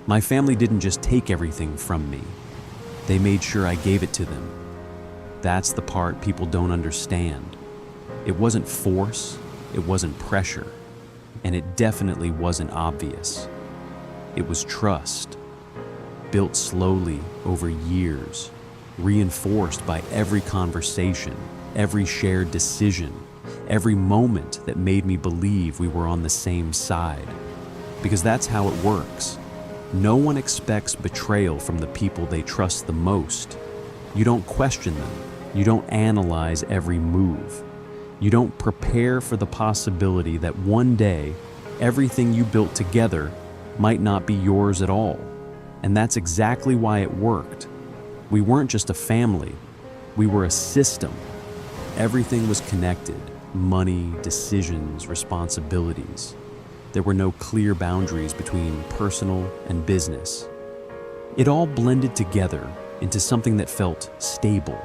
My family didn't just take everything from me. They made sure I gave it to them. That's the part people don't understand. It wasn't force, it wasn't pressure, and it definitely wasn't obvious. It was trust, built slowly over years, reinforced by every conversation, every shared decision, every moment that made me believe we were on the same side. Because that's how it works. No one expects betrayal from the people they trust the most. You don't question them. You don't analyze every move. You don't prepare for the possibility that one day, everything you built together might not be yours at all. And that's exactly why it worked. We weren't just a family. We were a system. Everything was connected. Money, decisions, responsibilities. There were no clear boundaries between personal and business. It all blended together into something that felt stable,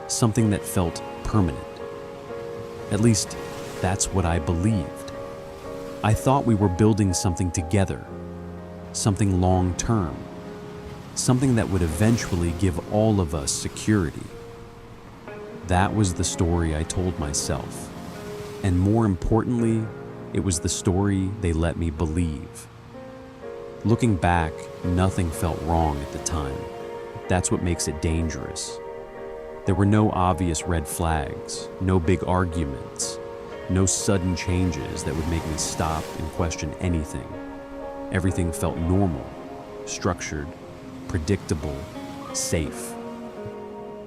something that felt permanent. At least, that's what I believed. I thought we were building something together, something long-term, something that would eventually give all of us security. That was the story I told myself. And more importantly, it was the story they let me believe. Looking back, nothing felt wrong at the time. That's what makes it dangerous. There were no obvious red flags, no big arguments, no sudden changes that would make me stop and question anything. Everything felt normal, structured, predictable, safe.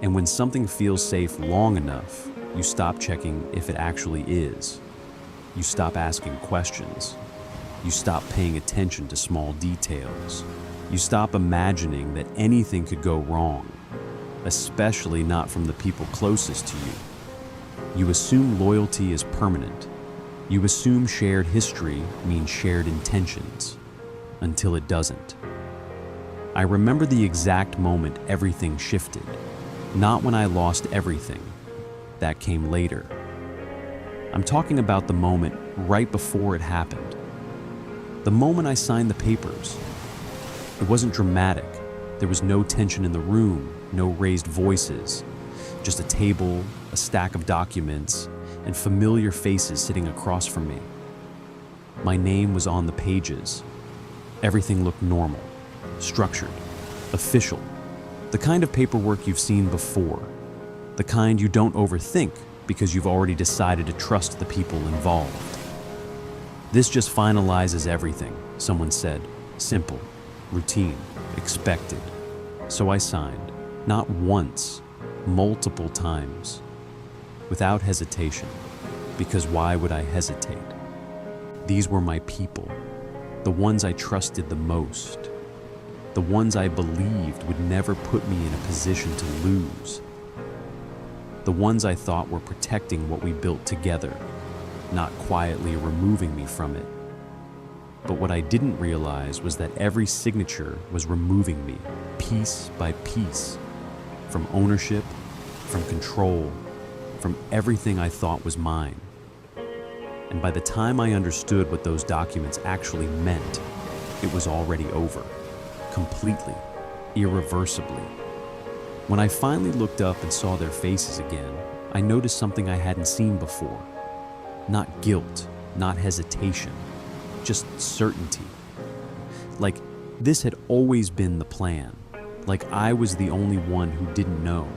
And when something feels safe long enough, you stop checking if it actually is. You stop asking questions. You stop paying attention to small details. You stop imagining that anything could go wrong, especially not from the people closest to you. You assume loyalty is permanent. You assume shared history means shared intentions, until it doesn't. I remember the exact moment everything shifted, not when I lost everything. That came later. I'm talking about the moment right before it happened. The moment I signed the papers. It wasn't dramatic. There was no tension in the room, no raised voices, just a table, a stack of documents, and familiar faces sitting across from me. My name was on the pages. Everything looked normal, structured, official, the kind of paperwork you've seen before, the kind you don't overthink because you've already decided to trust the people involved. This just finalizes everything, someone said. Simple, routine, expected. So I signed, not once, multiple times, without hesitation, because why would I hesitate? These were my people, the ones I trusted the most, the ones I believed would never put me in a position to lose, the ones I thought were protecting what we built together, not quietly removing me from it. But what I didn't realize was that every signature was removing me, piece by piece, from ownership, from control, from everything I thought was mine. And by the time I understood what those documents actually meant, it was already over, completely, irreversibly. When I finally looked up and saw their faces again, I noticed something I hadn't seen before. Not guilt, not hesitation, just certainty. Like this had always been the plan, like I was the only one who didn't know.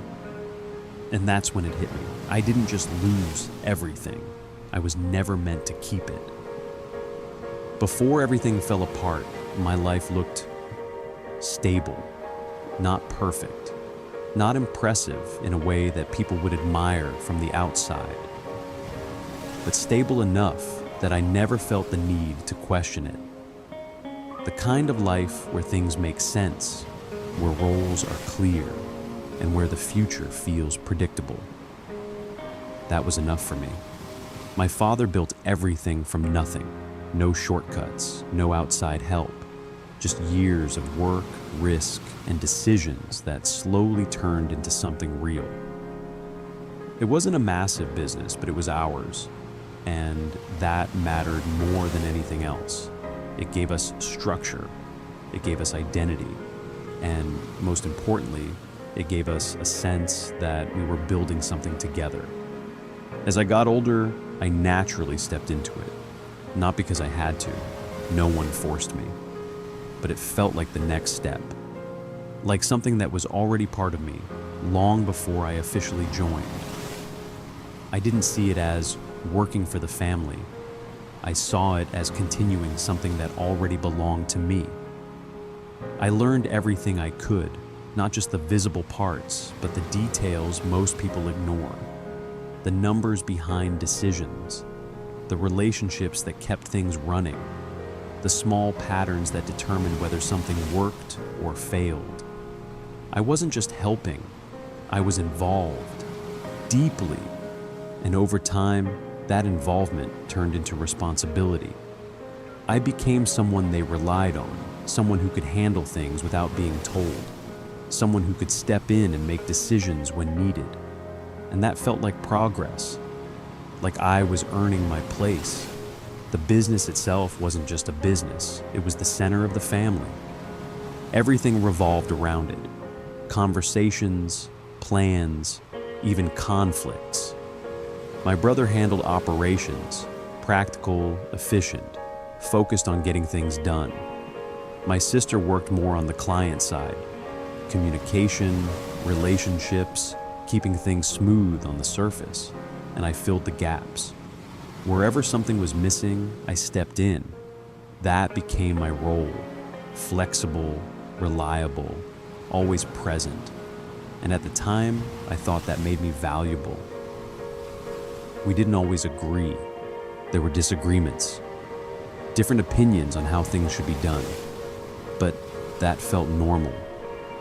And that's when it hit me. I didn't just lose everything. I was never meant to keep it. Before everything fell apart, my life looked stable, not perfect, not impressive in a way that people would admire from the outside, but stable enough that I never felt the need to question it. The kind of life where things make sense, where roles are clear, and where the future feels predictable. That was enough for me. My father built everything from nothing. No shortcuts, no outside help. Just years of work, risk, and decisions that slowly turned into something real. It wasn't a massive business, but it was ours. And that mattered more than anything else. It gave us structure. it gave us identity, and most importantly, it gave us a sense that we were building something together. As I got older, I naturally stepped into it, not because I had to. No one forced me. But it felt like the next step, like something that was already part of me long before I officially joined. I didn't see it as working for the family. I saw it as continuing something that already belonged to me. I learned everything I could, not just the visible parts, but the details most people ignore. The numbers behind decisions, the relationships that kept things running, the small patterns that determined whether something worked or failed. I wasn't just helping, I was involved, deeply, and over time, that involvement turned into responsibility. I became someone they relied on, someone who could handle things without being told, someone who could step in and make decisions when needed. And that felt like progress, like I was earning my place. The business itself wasn't just a business, it was the center of the family. Everything revolved around it. Conversations, plans, even conflicts. My brother handled operations, practical, efficient, focused on getting things done. My sister worked more on the client side, communication, relationships, keeping things smooth on the surface, and I filled the gaps. Wherever something was missing, I stepped in. That became my role, flexible, reliable, always present. And at the time, I thought that made me valuable. We didn't always agree. There were disagreements, different opinions on how things should be done. But that felt normal,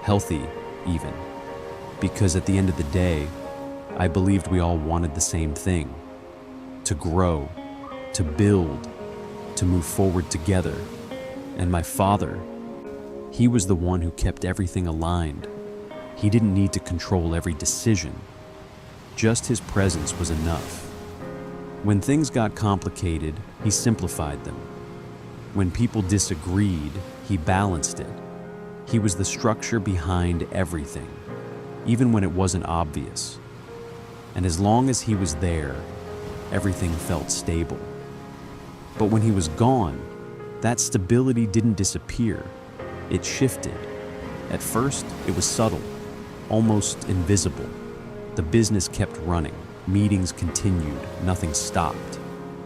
healthy even, because at the end of the day, I believed we all wanted the same thing: to grow, to build, to move forward together. And my father, he was the one who kept everything aligned. He didn't need to control every decision. Just his presence was enough. When things got complicated, he simplified them. When people disagreed, he balanced it. He was the structure behind everything, even when it wasn't obvious. And as long as he was there, everything felt stable. But when he was gone, that stability didn't disappear. It shifted. At first, it was subtle, almost invisible. The business kept running. Meetings continued. Nothing stopped.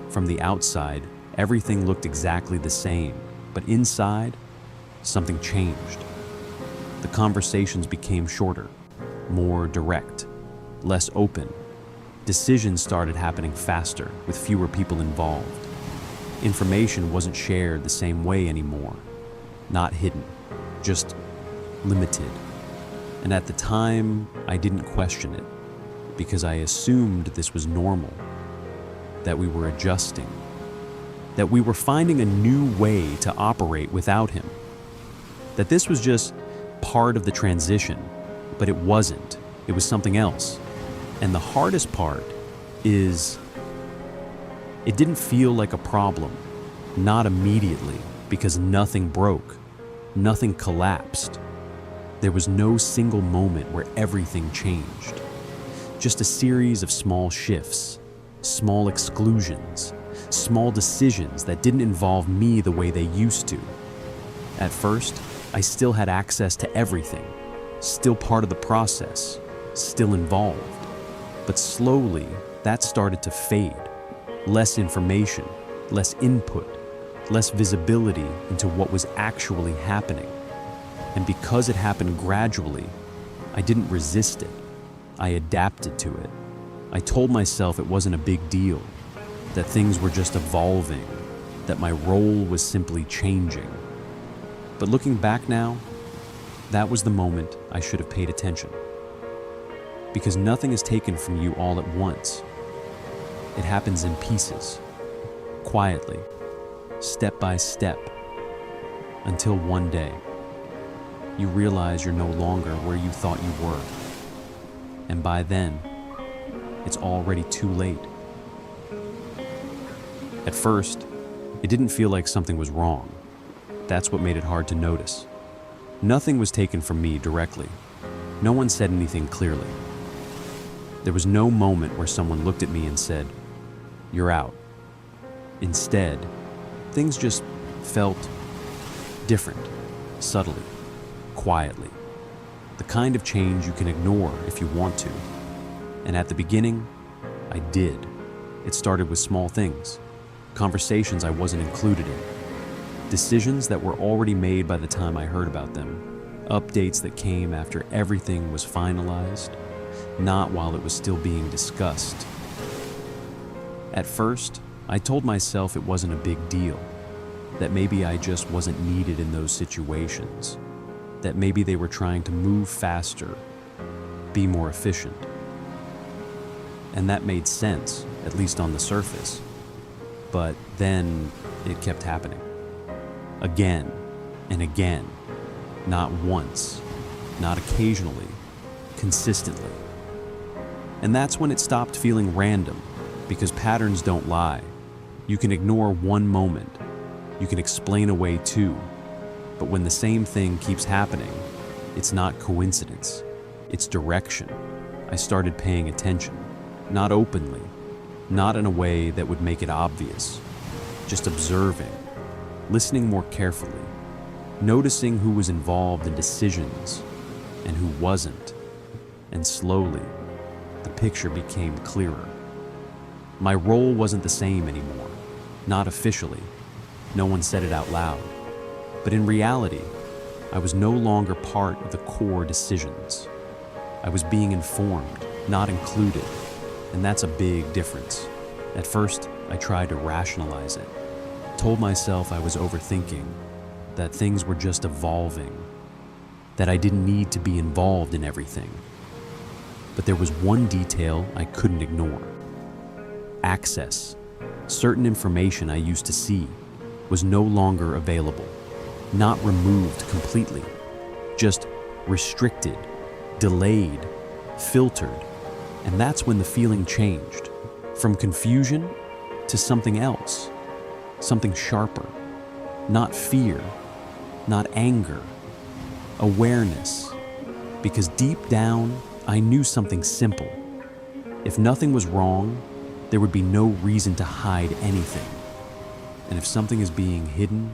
From the outside, everything looked exactly the same. But inside, something changed. The conversations became shorter, more direct, less open. Decisions started happening faster, with fewer people involved. Information wasn't shared the same way anymore. Not hidden, just limited. And at the time, I didn't question it, because I assumed this was normal, that we were adjusting, that we were finding a new way to operate without him, that this was just part of the transition, but it wasn't. It was something else. And the hardest part is, it didn't feel like a problem, not immediately, because nothing broke, nothing collapsed. There was no single moment where everything changed. Just a series of small shifts, small exclusions, small decisions that didn't involve me the way they used to. At first, I still had access to everything, still part of the process, still involved. But slowly, that started to fade. Less information, less input, less visibility into what was actually happening. And because it happened gradually, I didn't resist it. I adapted to it. I told myself it wasn't a big deal, that things were just evolving, that my role was simply changing. But looking back now, that was the moment I should have paid attention. Because nothing is taken from you all at once. It happens in pieces, quietly, step by step, until one day, you realize you're no longer where you thought you were. And by then, it's already too late. At first, it didn't feel like something was wrong. That's what made it hard to notice. Nothing was taken from me directly. No one said anything clearly. There was no moment where someone looked at me and said, "You're out." Instead, things just felt different, subtly, quietly. The kind of change you can ignore if you want to. And at the beginning, I did. It started with small things, conversations I wasn't included in, decisions that were already made by the time I heard about them, updates that came after everything was finalized, not while it was still being discussed. At first, I told myself it wasn't a big deal, that maybe I just wasn't needed in those situations, that maybe they were trying to move faster, be more efficient. And that made sense, at least on the surface. But then it kept happening. Again and again. Not once, not occasionally, consistently. And that's when it stopped feeling random, because patterns don't lie. You can ignore one moment. You can explain away two. But when the same thing keeps happening, it's not coincidence. It's direction. I started paying attention. Not openly, not in a way that would make it obvious, just observing, listening more carefully, noticing who was involved in decisions and who wasn't, and slowly, the picture became clearer. My role wasn't the same anymore, not officially. No one said it out loud, but in reality, I was no longer part of the core decisions. I was being informed, not included. And that's a big difference. At first, I tried to rationalize it. Told myself I was overthinking, that things were just evolving, that I didn't need to be involved in everything. But there was one detail I couldn't ignore. Access. Certain information I used to see was no longer available. Not removed completely, just restricted, delayed, filtered. And that's when the feeling changed, from confusion to something else, something sharper. Not fear, not anger, awareness. Because deep down, I knew something simple. If nothing was wrong, there would be no reason to hide anything. And if something is being hidden,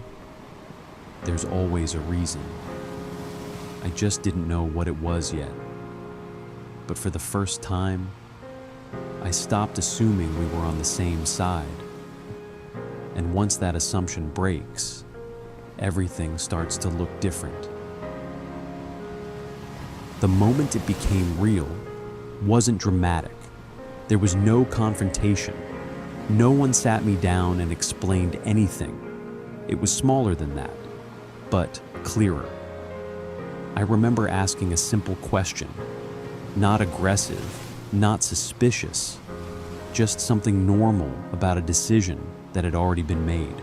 there's always a reason. I just didn't know what it was yet. But for the first time, I stopped assuming we were on the same side. And once that assumption breaks, everything starts to look different. The moment it became real wasn't dramatic. There was no confrontation. No one sat me down and explained anything. It was smaller than that, but clearer. I remember asking a simple question. Not aggressive, not suspicious, just something normal about a decision that had already been made.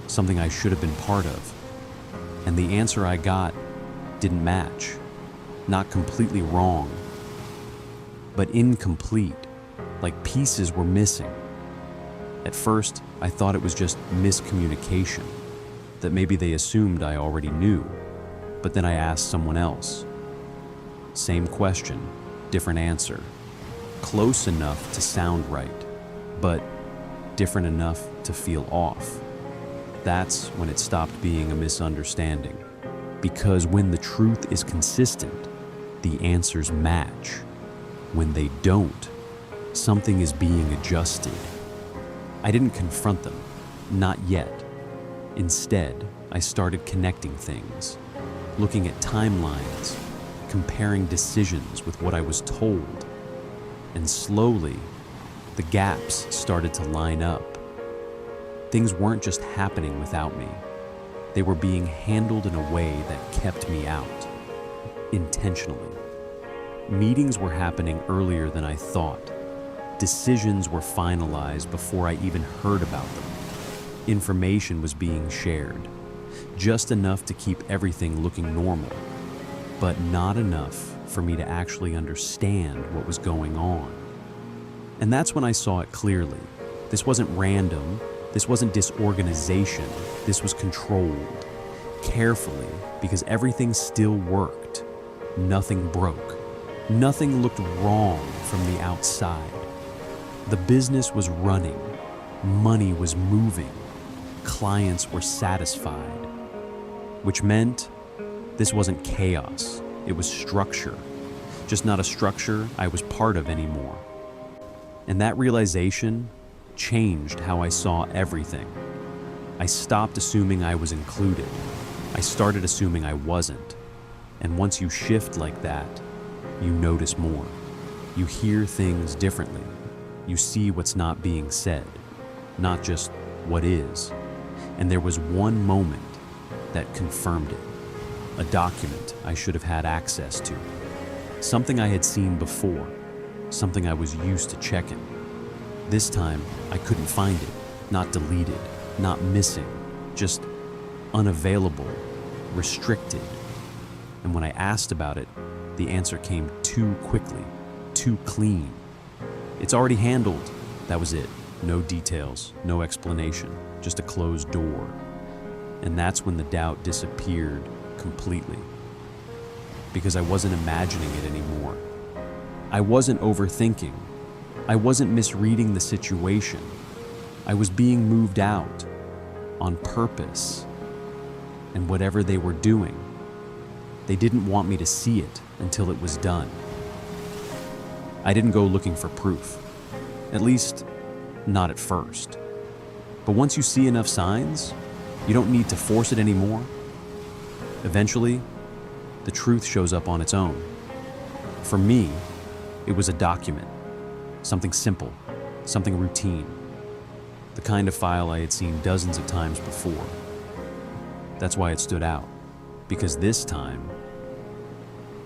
Something I should have been part of. And the answer I got didn't match. Not completely wrong, but incomplete, like pieces were missing. At first, I thought it was just miscommunication, that maybe they assumed I already knew, but then I asked someone else. Same question, different answer. Close enough to sound right, but different enough to feel off. That's when it stopped being a misunderstanding. Because when the truth is consistent, the answers match. When they don't, something is being adjusted. I didn't confront them, not yet. Instead, I started connecting things, looking at timelines, comparing decisions with what I was told. And slowly, the gaps started to line up. Things weren't just happening without me. They were being handled in a way that kept me out, intentionally. Meetings were happening earlier than I thought. Decisions were finalized before I even heard about them. Information was being shared, just enough to keep everything looking normal, but not enough for me to actually understand what was going on. And that's when I saw it clearly. This wasn't random. This wasn't disorganization, this was controlled, carefully, because everything still worked. Nothing broke. Nothing looked wrong from the outside. The business was running, money was moving, clients were satisfied, which meant this wasn't chaos, it was structure, just not a structure I was part of anymore. And that realization changed how I saw everything. I stopped assuming I was included. I started assuming I wasn't. And once you shift like that, you notice more. You hear things differently. You see what's not being said, not just what is. And there was one moment that confirmed it. A document I should have had access to. Something I had seen before. Something I was used to checking. This time, I couldn't find it. Not deleted, not missing, just unavailable, restricted. And when I asked about it, the answer came too quickly, too clean. It's already handled. That was it. No details, no explanation, just a closed door. And that's when the doubt disappeared completely. Because I wasn't imagining it anymore. I wasn't overthinking. I wasn't misreading the situation. I was being moved out on purpose. And whatever they were doing, they didn't want me to see it until it was done. I didn't go looking for proof. At least, not at first. But once you see enough signs, you don't need to force it anymore. Eventually, the truth shows up on its own. For me, it was a document. Something simple, something routine. The kind of file I had seen dozens of times before. That's why it stood out. Because this time,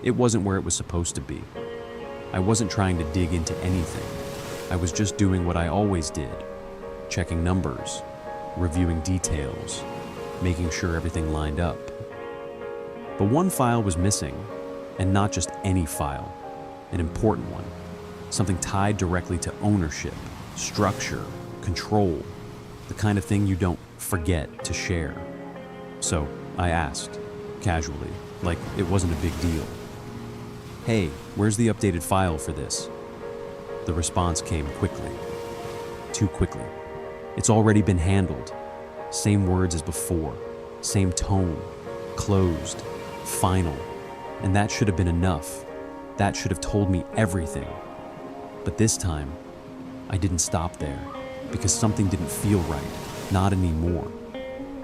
it wasn't where it was supposed to be. I wasn't trying to dig into anything. I was just doing what I always did. Checking numbers, reviewing details, making sure everything lined up. But one file was missing, and not just any file, an important one. Something tied directly to ownership, structure, control, the kind of thing you don't forget to share. So I asked, casually, like it wasn't a big deal. Hey, where's the updated file for this? The response came quickly. Too quickly. It's already been handled. Same words as before. Same tone. Closed. Final. And that should have been enough. That should have told me everything. But this time, I didn't stop there because something didn't feel right. Not anymore.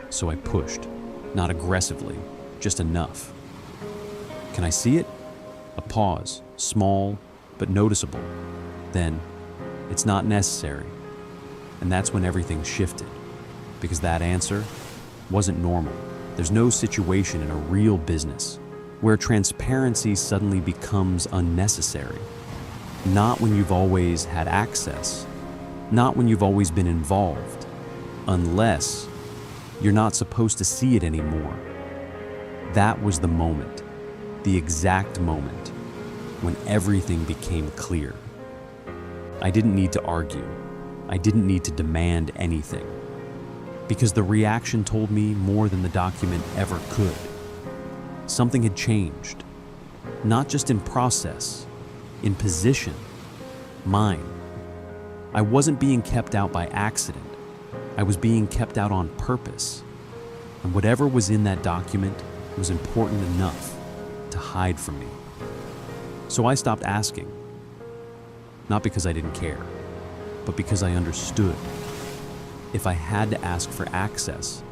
So I pushed. Not aggressively, just enough. Can I see it? A pause, small but noticeable. Then, it's not necessary. And that's when everything shifted. Because that answer wasn't normal. There's no situation in a real business where transparency suddenly becomes unnecessary. Not when you've always had access. Not when you've always been involved. Unless you're not supposed to see it anymore. That was the moment, the exact moment, when everything became clear. I didn't need to argue. I didn't need to demand anything. Because the reaction told me more than the document ever could. Something had changed. Not just in process, in position, mine. I wasn't being kept out by accident. I was being kept out on purpose. And whatever was in that document was important enough to hide from me. So I stopped asking. Not because I didn't care, but because I understood. If I had to ask for access,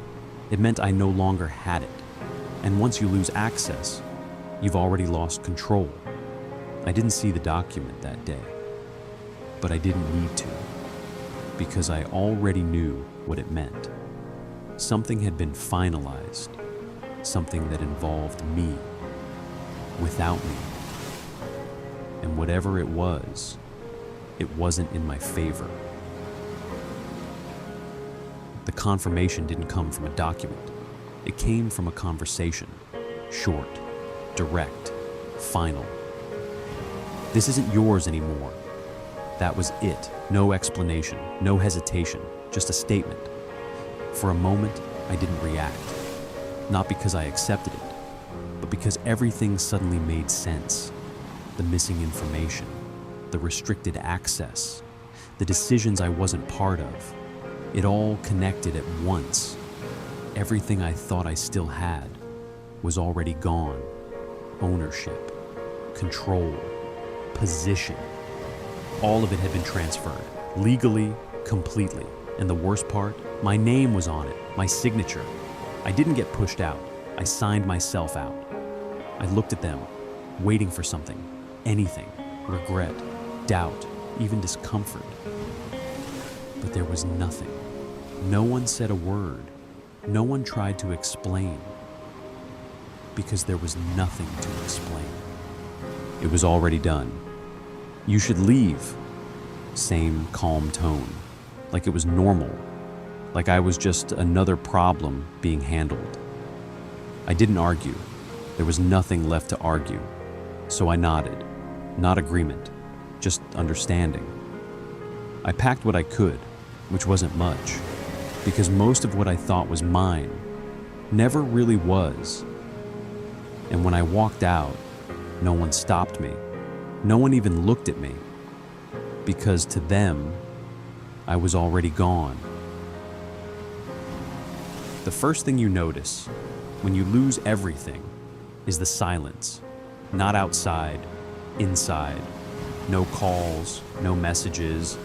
it meant I no longer had it. And once you lose access, you've already lost control. I didn't see the document that day, but I didn't need to, because I already knew what it meant. Something had been finalized, something that involved me, without me. And whatever it wasn't in my favor. The confirmation didn't come from a document. It came from a conversation. Short, direct, final. This isn't yours anymore. That was it. No explanation, no hesitation, just a statement. For a moment, I didn't react. Not because I accepted it, but because everything suddenly made sense. The missing information, the restricted access, the decisions I wasn't part of. It all connected at once. Everything I thought I still had was already gone. Ownership, control, position. All of it had been transferred, legally, completely. And the worst part, my name was on it, my signature. I didn't get pushed out. I signed myself out. I looked at them, waiting for something, anything, regret, doubt, even discomfort. But there was nothing. No one said a word. No one tried to explain. Because there was nothing to explain. It was already done. You should leave. Same calm tone, like it was normal, like I was just another problem being handled. I didn't argue. There was nothing left to argue. So I nodded. Not agreement, just understanding. I packed what I could, which wasn't much, because most of what I thought was mine never really was. And when I walked out, no one stopped me. No one even looked at me, because to them, I was already gone. The first thing you notice when you lose everything is the silence. Not outside, inside. No calls, no messages,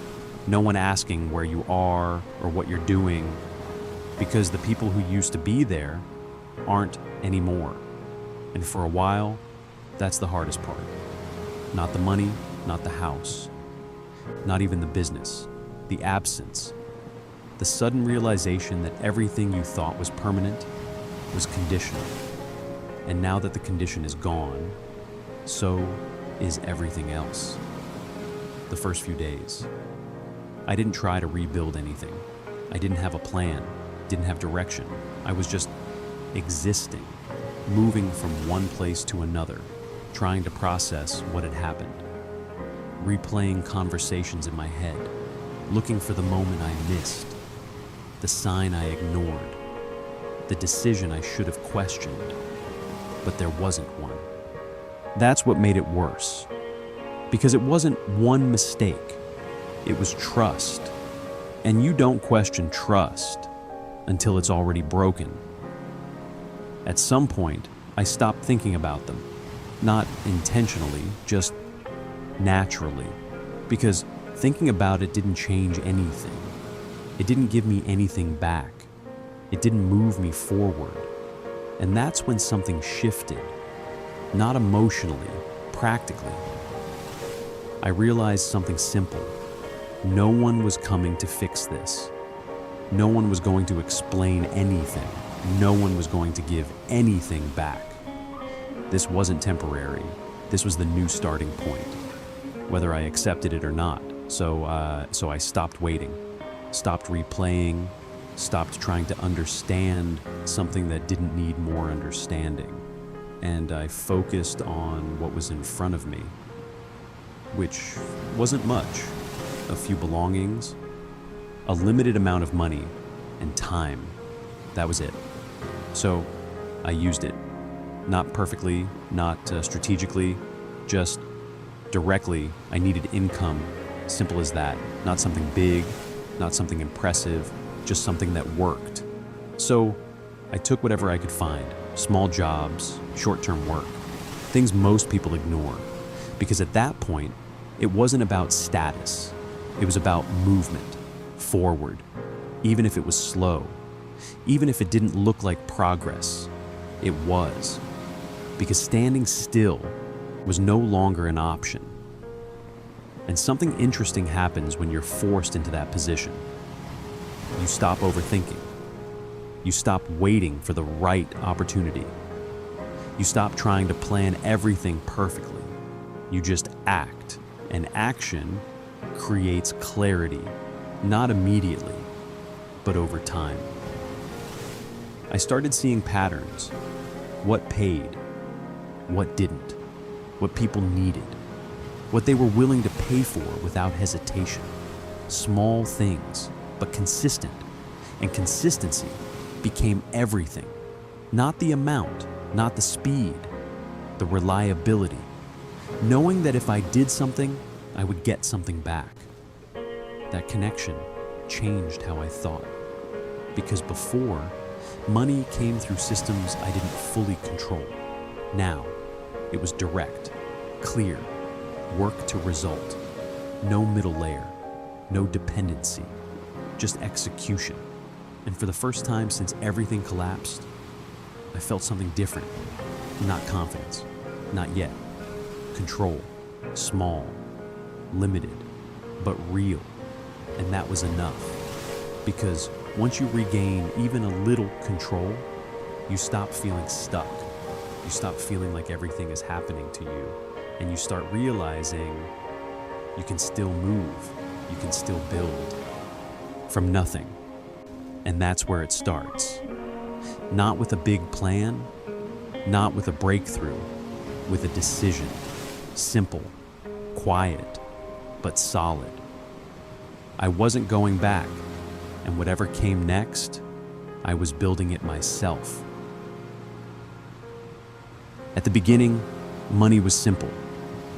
no one asking where you are or what you're doing, because the people who used to be there aren't anymore. And for a while, that's the hardest part. Not the money, not the house, not even the business, the absence, the sudden realization that everything you thought was permanent was conditional. And now that the condition is gone, so is everything else. The first few days, I didn't try to rebuild anything. I didn't have a plan, didn't have direction. I was just existing, moving from one place to another, trying to process what had happened, replaying conversations in my head, looking for the moment I missed, the sign I ignored, the decision I should have questioned, but there wasn't one. That's what made it worse, because it wasn't one mistake, it was trust. And you don't question trust until it's already broken. At some point, I stopped thinking about them. Not intentionally, just naturally. Because thinking about it didn't change anything. It didn't give me anything back. It didn't move me forward. And that's when something shifted. Not emotionally, practically. I realized something simple. No one was coming to fix this. No one was going to explain anything. No one was going to give anything back. This wasn't temporary. This was the new starting point, whether I accepted it or not. So I stopped waiting, stopped replaying, stopped trying to understand something that didn't need more understanding. And I focused on what was in front of me, which wasn't much. A few belongings, a limited amount of money, and time. That was it. So I used it. Not perfectly, not strategically, just directly. I needed income, simple as that. Not something big, not something impressive, just something that worked. So I took whatever I could find, small jobs, short-term work, things most people ignore. Because at that point, it wasn't about status. It was about movement, forward, even if it was slow, even if it didn't look like progress. It was. Because standing still was no longer an option. And something interesting happens when you're forced into that position. You stop overthinking. You stop waiting for the right opportunity. You stop trying to plan everything perfectly. You just act. And action creates clarity, not immediately, but over time. I started seeing patterns. What paid, what didn't, what people needed, what they were willing to pay for without hesitation. Small things, but consistent. And consistency became everything. Not the amount, not the speed, the reliability. Knowing that if I did something, I would get something back. That connection changed how I thought. Because before, money came through systems I didn't fully control. Now, it was direct, clear, work to result. No middle layer, no dependency, just execution. And for the first time since everything collapsed, I felt something different. Not confidence, not yet. Control, small, limited, but real. And that was enough. Because once you regain even a little control, you stop feeling stuck. You stop feeling like everything is happening to you. And you start realizing you can still move, you can still build from nothing. And that's where it starts. Not with a big plan, not with a breakthrough, with a decision. Simple, quiet, but solid. I wasn't going back, and whatever came next, I was building it myself. At the beginning, money was simple.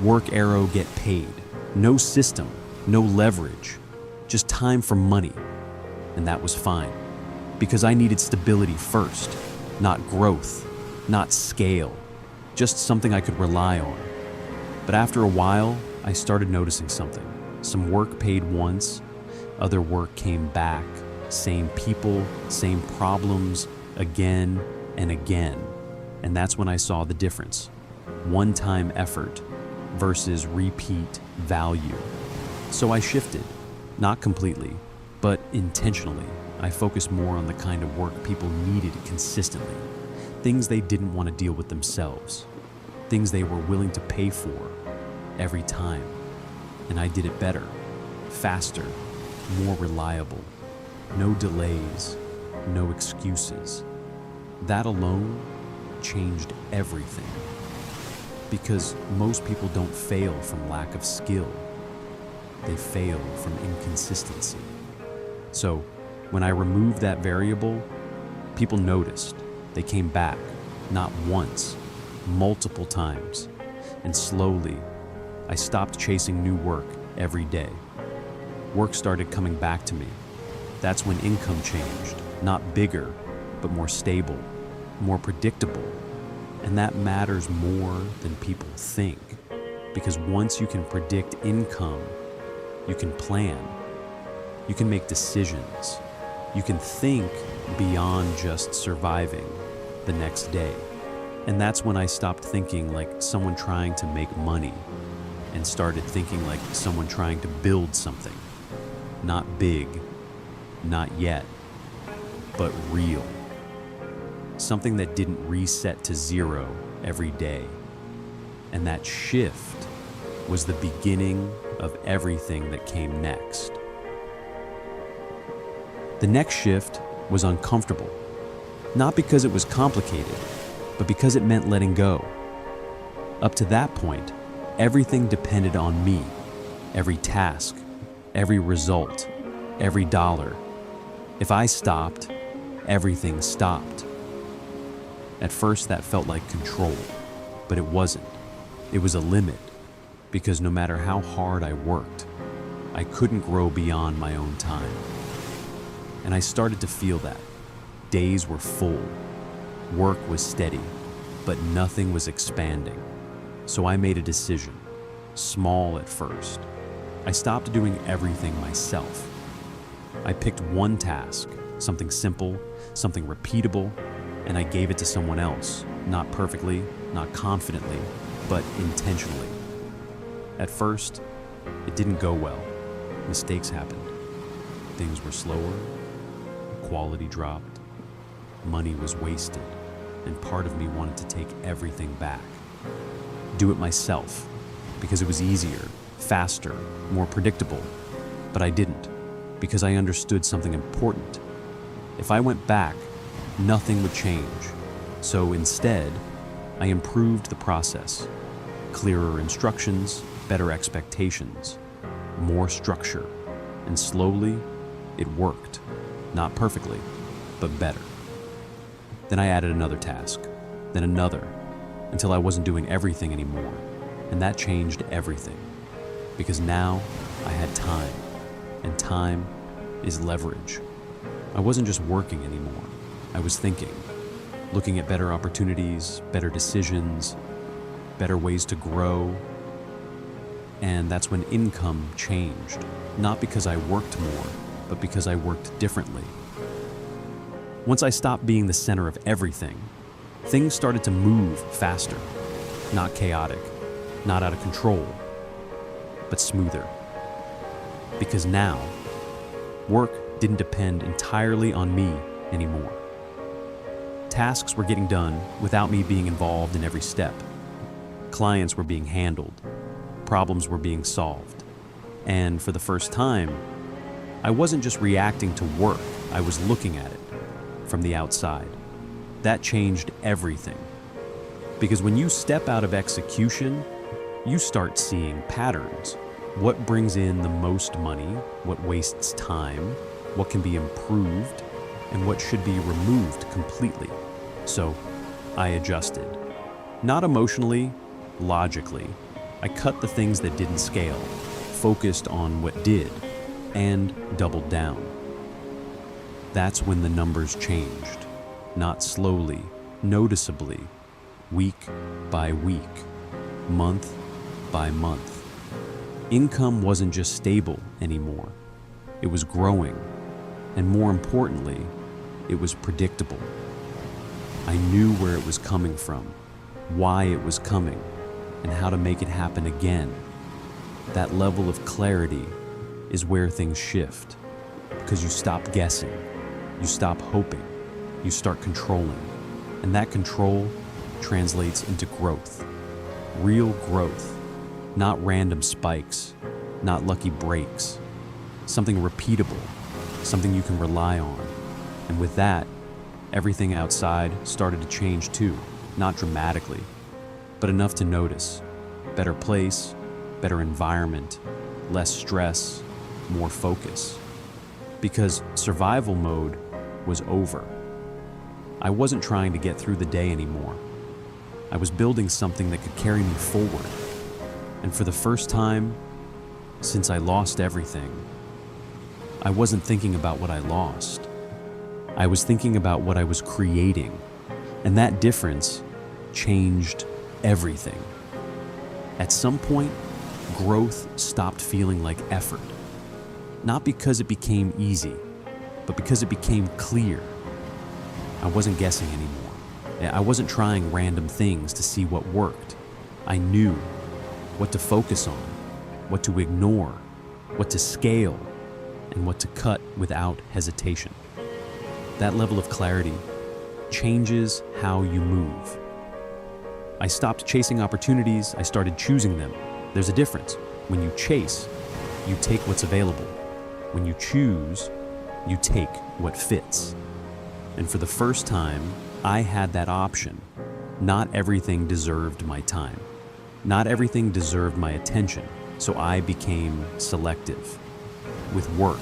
Work arrow, get paid. No system, no leverage, just time for money. And that was fine, because I needed stability first, not growth, not scale, just something I could rely on. But after a while, I started noticing something. Some work paid once, other work came back, same people, same problems, again and again. And that's when I saw the difference. One-time effort versus repeat value. So I shifted, not completely, but intentionally. I focused more on the kind of work people needed consistently. Things they didn't want to deal with themselves. Things they were willing to pay for every time. And I did it better, faster, more reliable. No delays, no excuses. That alone changed everything. Because most people don't fail from lack of skill. They fail from inconsistency. So, when I removed that variable, people noticed. They came back, not once, multiple times. And slowly, I stopped chasing new work every day. Work started coming back to me. That's when income changed, not bigger, but more stable, more predictable. And that matters more than people think. Because once you can predict income, you can plan, you can make decisions, you can think beyond just surviving the next day. And that's when I stopped thinking like someone trying to make money and started thinking like someone trying to build something. Not big, not yet, but real. Something that didn't reset to zero every day. And that shift was the beginning of everything that came next. The next shift was uncomfortable, not because it was complicated, but because it meant letting go. Up to that point, everything depended on me, every task, every result, every dollar. If I stopped, everything stopped. At first, that felt like control, but it wasn't. It was a limit, because no matter how hard I worked, I couldn't grow beyond my own time. And I started to feel that. Days were full, work was steady, but nothing was expanding. So I made a decision, small at first. I stopped doing everything myself. I picked one task, something simple, something repeatable, and I gave it to someone else, not perfectly, not confidently, but intentionally. At first, it didn't go well. Mistakes happened. Things were slower, quality dropped, money was wasted, and part of me wanted to take everything back. Do it myself, because it was easier, faster, more predictable. But I didn't, because I understood something important. If I went back, nothing would change. So instead, I improved the process. Clearer instructions, better expectations, more structure. And slowly, it worked. Not perfectly, but better. Then I added another task, then another, until I wasn't doing everything anymore. And that changed everything. Because now I had time, and time is leverage. I wasn't just working anymore. I was thinking, looking at better opportunities, better decisions, better ways to grow. And that's when income changed. Not because I worked more, but because I worked differently. Once I stopped being the center of everything, things started to move faster. Not chaotic, not out of control, but smoother. Because now, work didn't depend entirely on me anymore. Tasks were getting done without me being involved in every step. Clients were being handled. Problems were being solved. And for the first time, I wasn't just reacting to work, I was looking at it from the outside. That changed everything. Because when you step out of execution, you start seeing patterns. What brings in the most money, what wastes time, what can be improved, and what should be removed completely. So I adjusted. Not emotionally, logically. I cut the things that didn't scale, focused on what did, and doubled down. That's when the numbers changed. Not slowly, noticeably, week by week, month by month. Income wasn't just stable anymore. It was growing, and more importantly, it was predictable. I knew where it was coming from, why it was coming, and how to make it happen again. That level of clarity is where things shift, because you stop guessing, you stop hoping, you start controlling, and that control translates into growth. Real growth, not random spikes, not lucky breaks, something repeatable, something you can rely on. And with that, everything outside started to change too, not dramatically, but enough to notice. Better place, better environment, less stress, more focus. Because survival mode was over. I wasn't trying to get through the day anymore. I was building something that could carry me forward. And for the first time since I lost everything, I wasn't thinking about what I lost. I was thinking about what I was creating. And that difference changed everything. At some point, growth stopped feeling like effort. Not because it became easy, but because it became clear. I wasn't guessing anymore. I wasn't trying random things to see what worked. I knew what to focus on, what to ignore, what to scale, and what to cut without hesitation. That level of clarity changes how you move. I stopped chasing opportunities, I started choosing them. There's a difference. When you chase, you take what's available. When you choose, you take what fits. And for the first time, I had that option. Not everything deserved my time. Not everything deserved my attention, so I became selective. With work,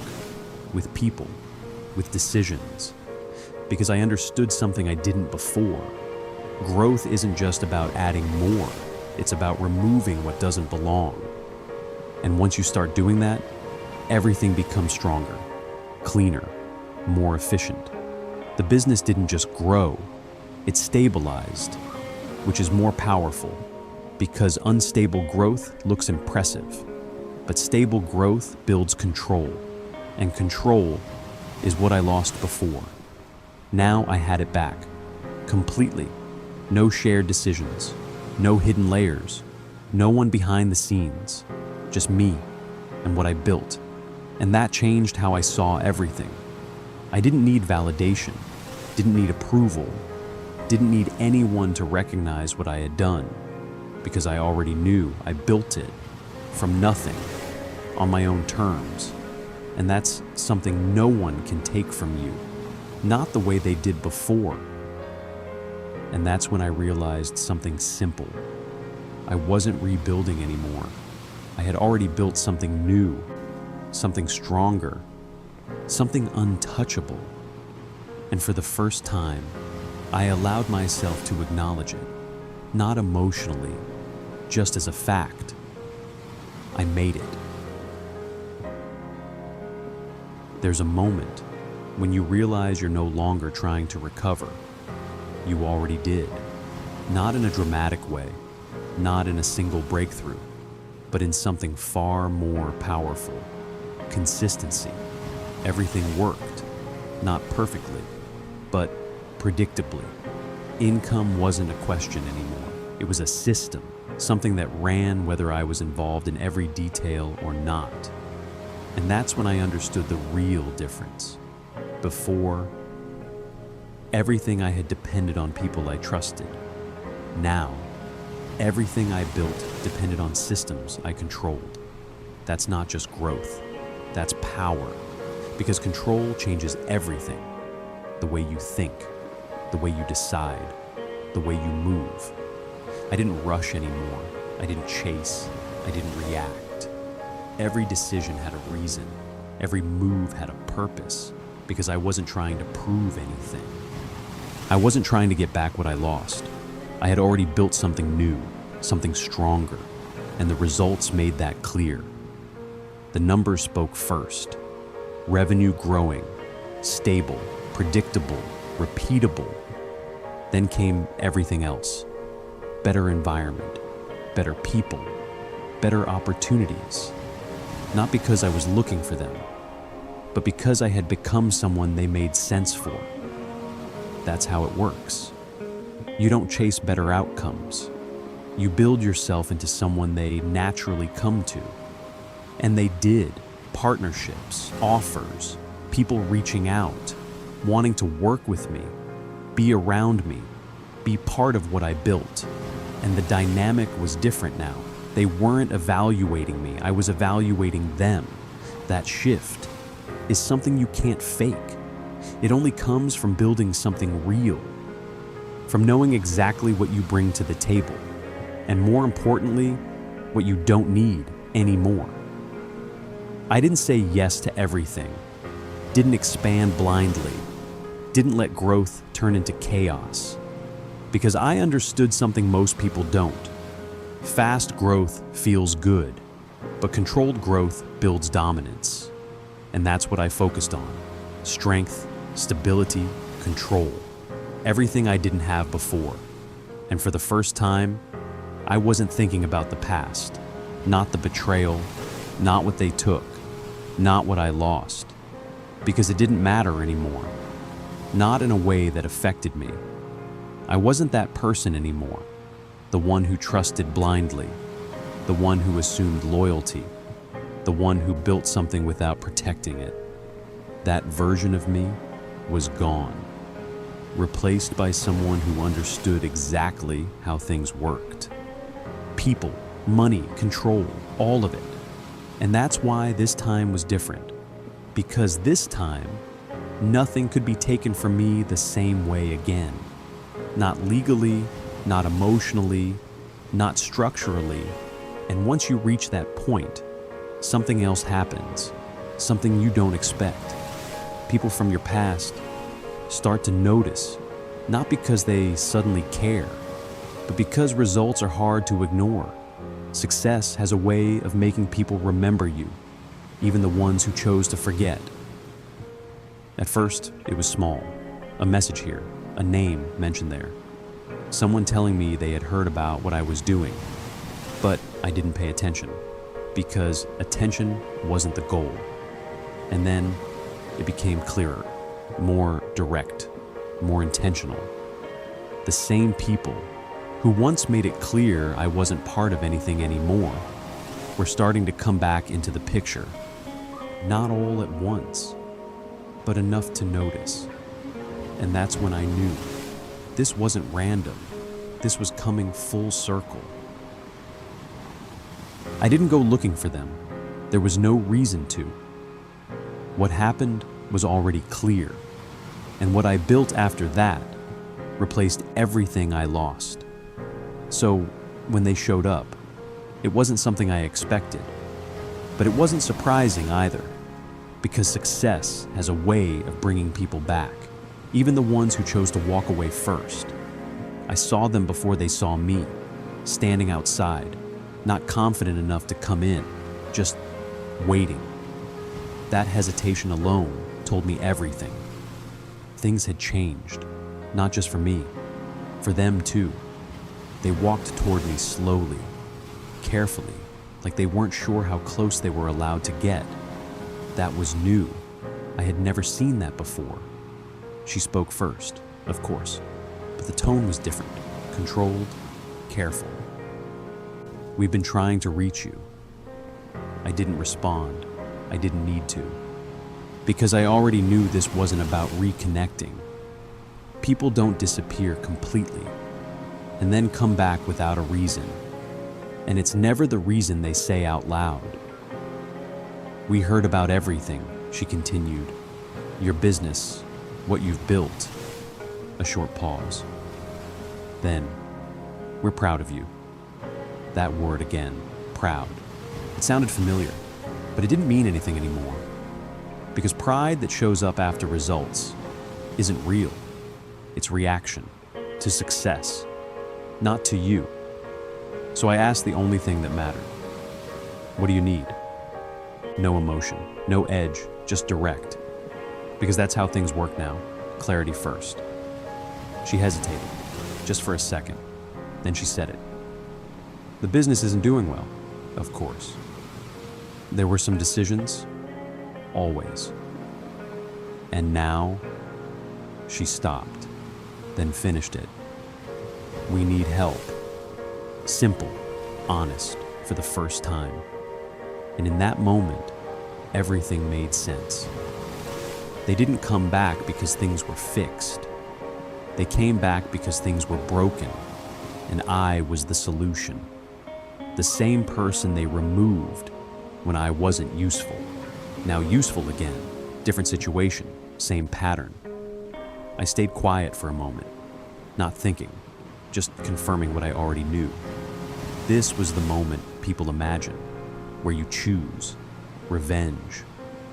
with people, with decisions. Because I understood something I didn't before. Growth isn't just about adding more, it's about removing what doesn't belong. And once you start doing that, everything becomes stronger, cleaner, more efficient. The business didn't just grow, it stabilized, which is more powerful because unstable growth looks impressive, but stable growth builds control, and control is what I lost before. Now I had it back, completely. No shared decisions, no hidden layers, no one behind the scenes, just me and what I built. And that changed how I saw everything. I didn't need validation, didn't need approval, didn't need anyone to recognize what I had done, because I already knew I built it from nothing, on my own terms. And that's something no one can take from you, not the way they did before. And that's when I realized something simple. I wasn't rebuilding anymore. I had already built something new, something stronger, something untouchable. And for the first time, I allowed myself to acknowledge it, not emotionally, just as a fact. I made it. There's a moment when you realize you're no longer trying to recover. You already did. Not in a dramatic way, not in a single breakthrough, but in something far more powerful. Consistency. Everything worked, not perfectly, but predictably. Income wasn't a question anymore. It was a system, something that ran whether I was involved in every detail or not. And that's when I understood the real difference. Before, everything I had depended on people I trusted. Now, everything I built depended on systems I controlled. That's not just growth, that's power. Because control changes everything. The way you think, the way you decide, the way you move. I didn't rush anymore. I didn't chase. I didn't react. Every decision had a reason. Every move had a purpose, because I wasn't trying to prove anything. I wasn't trying to get back what I lost. I had already built something new, something stronger, and the results made that clear. The numbers spoke first. Revenue growing, stable, predictable, repeatable. Then came everything else. Better environment, better people, better opportunities. Not because I was looking for them, but because I had become someone they made sense for. That's how it works. You don't chase better outcomes. You build yourself into someone they naturally come to. And they did. Partnerships, offers, people reaching out, wanting to work with me, be around me, be part of what I built. And the dynamic was different now. They weren't evaluating me, I was evaluating them. That shift is something you can't fake. It only comes from building something real, from knowing exactly what you bring to the table, and more importantly, what you don't need anymore. I didn't say yes to everything, didn't expand blindly, didn't let growth turn into chaos, because I understood something most people don't. Fast growth feels good, but controlled growth builds dominance. And that's what I focused on. Strength, stability, control. Everything I didn't have before. And for the first time, I wasn't thinking about the past, not the betrayal, not what they took, not what I lost, because it didn't matter anymore. Not in a way that affected me. I wasn't that person anymore. The one who trusted blindly, the one who assumed loyalty, the one who built something without protecting it. That version of me was gone, replaced by someone who understood exactly how things worked. People, money, control, all of it. And that's why this time was different. Because this time, nothing could be taken from me the same way again. Not legally, not emotionally, not structurally. And once you reach that point, something else happens, something you don't expect. People from your past start to notice, not because they suddenly care, but because results are hard to ignore. Success has a way of making people remember you, even the ones who chose to forget. At first, it was small. A message here, a name mentioned there. Someone telling me they had heard about what I was doing, but I didn't pay attention because attention wasn't the goal. And then it became clearer, more direct, more intentional. The same people who once made it clear I wasn't part of anything anymore were starting to come back into the picture. Not all at once, but enough to notice. And that's when I knew this wasn't random. This was coming full circle. I didn't go looking for them. There was no reason to. What happened was already clear. And what I built after that replaced everything I lost. So when they showed up, it wasn't something I expected. But it wasn't surprising either, Because success has a way of bringing people back, even the ones who chose to walk away first. I saw them before they saw me, standing outside, not confident enough to come in, just waiting. That hesitation alone told me everything. Things had changed, not just for me, for them too. They walked toward me slowly, carefully, like they weren't sure how close they were allowed to get. That was new. I had never seen that before. She spoke first, of course, but the tone was different, controlled, careful. "We've been trying to reach you." I didn't respond. I didn't need to. Because I already knew this wasn't about reconnecting. People don't disappear completely and then come back without a reason. And it's never the reason they say out loud. "We heard about everything," she continued. "Your business, what you've built." A short pause. Then, "We're proud of you." That word again, proud. It sounded familiar, but it didn't mean anything anymore. Because pride that shows up after results isn't real. It's reaction to success, not to you. So I asked the only thing that mattered. "What do you need?" No emotion, no edge, just direct. Because that's how things work now, clarity first. She hesitated, just for a second. Then she said it. "The business isn't doing well, of course. There were some decisions, always. And now," she stopped, then finished it. "We need help." Simple, honest, for the first time. And in that moment, everything made sense. They didn't come back because things were fixed. They came back because things were broken, and I was the solution. The same person they removed when I wasn't useful. Now useful again, different situation, same pattern. I stayed quiet for a moment, not thinking, just confirming what I already knew. This was the moment people imagine, where you choose revenge,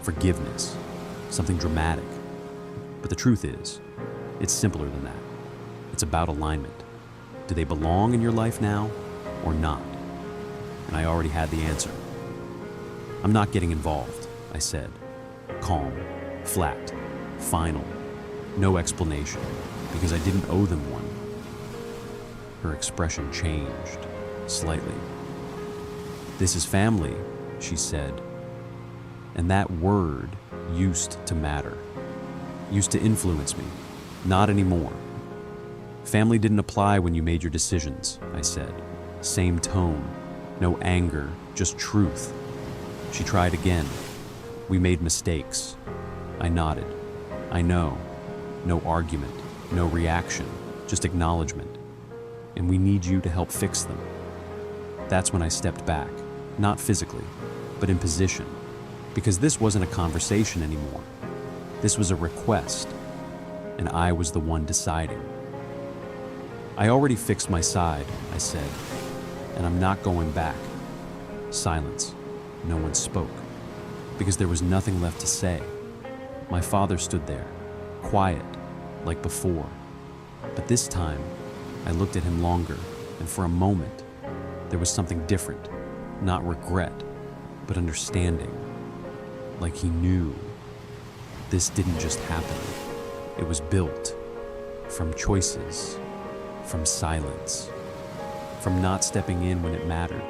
forgiveness, something dramatic. But the truth is, it's simpler than that. It's about alignment. Do they belong in your life now or not? And I already had the answer. "I'm not getting involved," I said. Calm, flat, final, no explanation, because I didn't owe them one. Her expression changed, slightly. "This is family," she said. And that word used to matter, used to influence me. Not anymore. "Family didn't apply when you made your decisions," I said. Same tone, no anger, just truth. She tried again. "We made mistakes." I nodded. "I know." No argument, no reaction, just acknowledgement. "And we need you to help fix them." That's when I stepped back, not physically, but in position. Because this wasn't a conversation anymore. This was a request, and I was the one deciding. "I already fixed my side," I said, "and I'm not going back." Silence. No one spoke, because there was nothing left to say. My father stood there, quiet, like before. But this time, I looked at him longer, and for a moment, there was something different. Not regret, but understanding. Like he knew. This didn't just happen. It was built. From choices. From silence. From not stepping in when it mattered.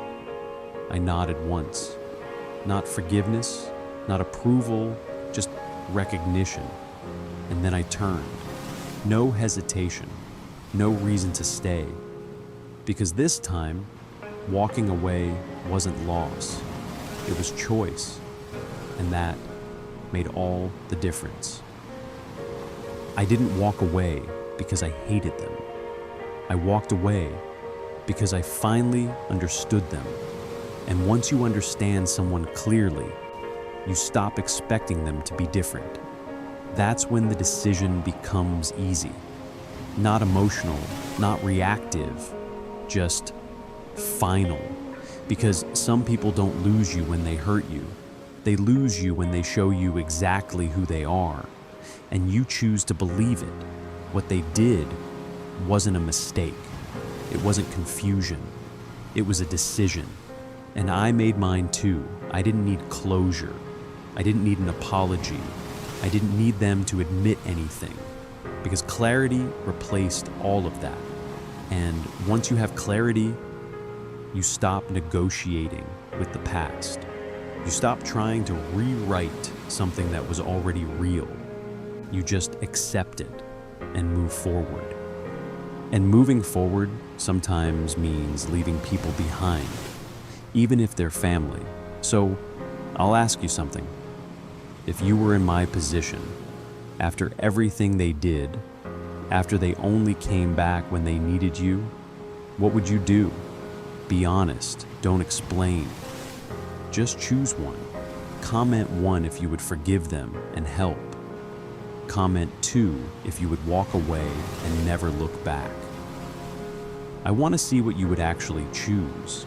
I nodded once. Not forgiveness, not approval, just recognition. And then I turned. No hesitation. No reason to stay. Because this time, walking away wasn't loss. It was choice. And that made all the difference. I didn't walk away because I hated them. I walked away because I finally understood them. And once you understand someone clearly, you stop expecting them to be different. That's when the decision becomes easy. Not emotional, not reactive, just final. Because some people don't lose you when they hurt you. They lose you when they show you exactly who they are, and you choose to believe it. What they did wasn't a mistake. It wasn't confusion. It was a decision. And I made mine too. I didn't need closure. I didn't need an apology. I didn't need them to admit anything, because clarity replaced all of that. And once you have clarity, you stop negotiating with the past. You stop trying to rewrite something that was already real. You just accept it and move forward. And moving forward sometimes means leaving people behind, even if they're family. So I'll ask you something. If you were in my position, after everything they did, after they only came back when they needed you, what would you do? Be honest, don't explain. Just choose one. Comment 1 if you would forgive them and help. Comment 2 if you would walk away and never look back. I want to see what you would actually choose.